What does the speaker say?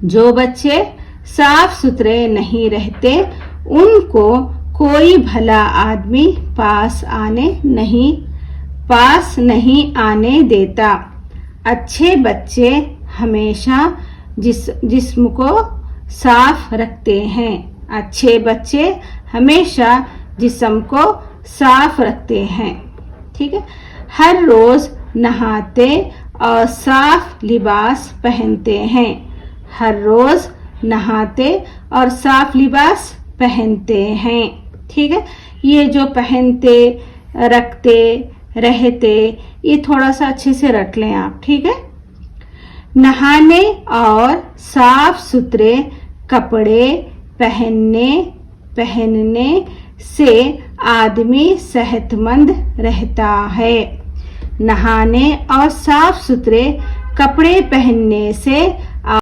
जो बच्चे साफ सुथरे नहीं रहते उनको कोई भला आदमी पास नहीं आने देता। अच्छे बच्चे हमेशा जिस्म को साफ रखते हैं। अच्छे बच्चे हमेशा जिस्म को साफ रखते हैं। ठीक है। हर रोज नहाते और साफ लिबास पहनते हैं। हर रोज नहाते और साफ लिबास पहनते हैं। ठीक है। ये जो पहनते, रखते, रहते, ये थोड़ा सा अच्छे से रट लें आप। ठीक है। नहाने और साफ सुथरे कपड़े पहनने से आदमी सेहतमंद रहता है। नहाने और साफ सुथरे कपड़े पहनने से